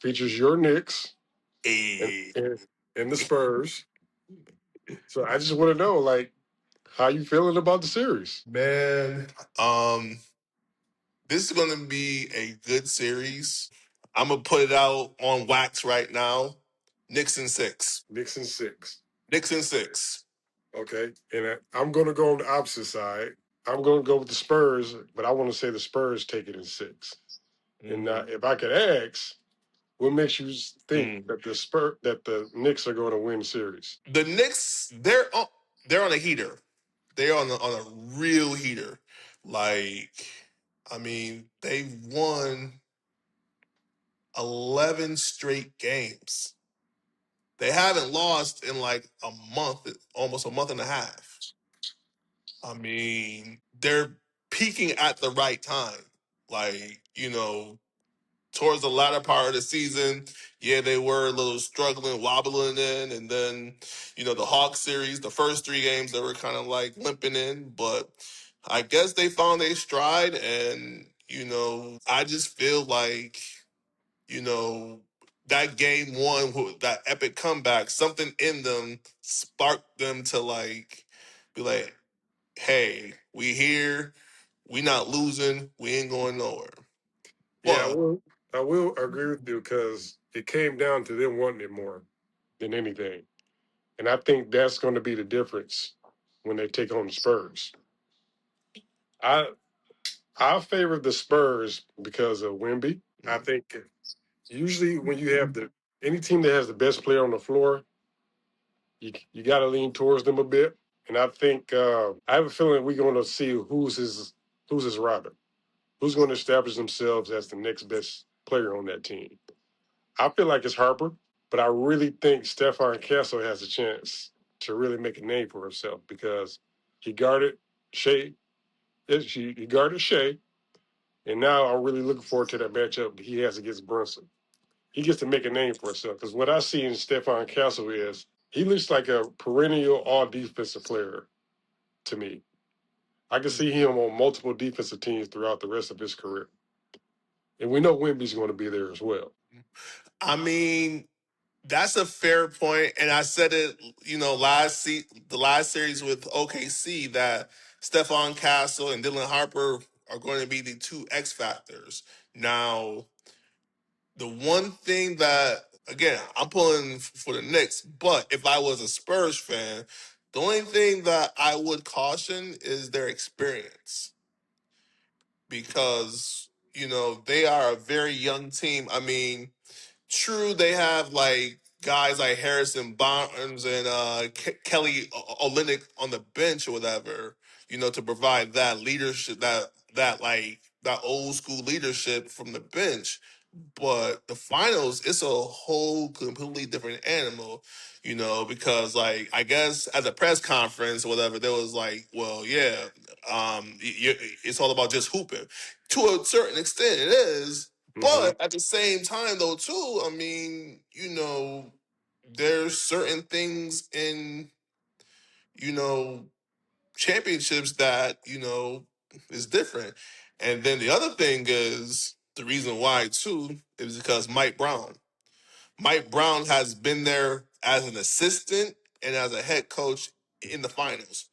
features your Knicks and, Hey, and, and the Spurs. So I just want to know, like, how you feeling about the series? man. Um, this is gonna be a good series. I'm gonna put it out on wax right now. Knicks in six. Knicks in six. Knicks in six. Okay. And I'm going to go on the opposite side. I'm going to go with the Spurs, but I want to say the Spurs take it in six. And if I could ask, what makes you think Mm. that the Knicks are going to win the series? The Knicks, they're on a heater. They're on a real heater. Like, I mean, they've won 11 straight games. They haven't lost in like a month, almost a month and a half. I mean, they're peaking at the right time. Like, towards the latter part of the season, yeah, they were a little struggling, wobbling in, and then, the Hawks series, the first three games, they were kind of like limping in, but I guess they found their stride, and I just feel like that game one, that epic comeback, something in them sparked them to like be like, hey, we here, we not losing, we ain't going nowhere. Yeah, But I will agree with you because it came down to them wanting it more than anything. And I think that's going to be the difference when they take on the Spurs. I I favor the Spurs because of Wemby. I think usually when you have any team that has the best player on the floor, you got to lean towards them a bit. And I think I have a feeling we're going to see who's his rival, who's going to establish themselves as the next best player on that team. I feel like it's Harper, but I really think Stephon Castle has a chance to really make a name for himself because he guarded Shea. He guarded Shea, and now I'm really looking forward to that matchup he has against Brunson. He gets to make a name for himself because what I see in Stephon Castle is he looks like a perennial all defensive player to me. I can see him on multiple defensive teams throughout the rest of his career. And we know Wimby's going to be there as well. I mean, that's a fair point, and I said it, the last series with OKC that Stephon Castle and Dylan Harper are going to be the two X factors. Now, the one thing that, again, I'm pulling for the Knicks, but if I was a Spurs fan, the only thing that I would caution is their experience because they are a very young team. I mean, true, they have like guys like Harrison Barnes and Kelly Olynyk on the bench or whatever, to provide that leadership, that old school leadership from the bench. But the finals, it's a whole completely different animal, because like I guess at the press conference or whatever, there was like, well, yeah, it's all about just hooping. To a certain extent, it is, Mm-hmm. but at the same time, though, too, I mean, there's certain things in, you know, championships that, is different. And then the other thing is the reason why, too, is because Mike Brown. Mike Brown has been there as an assistant and as a head coach in the finals.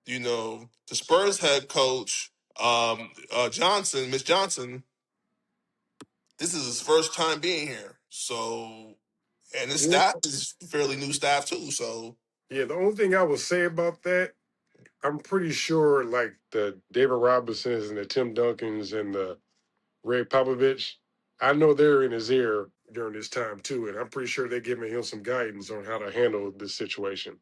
The Spurs head coach, Mitch Johnson, this is his first time being here. So, and his Yeah. staff is fairly new staff too. So, Yeah, the only thing I would say about that, I'm pretty sure like the David Robinsons and the Tim Duncans and the Ray Popovich, I know they're in his ear during this time too, and I'm pretty sure they're giving him some guidance on how to handle this situation.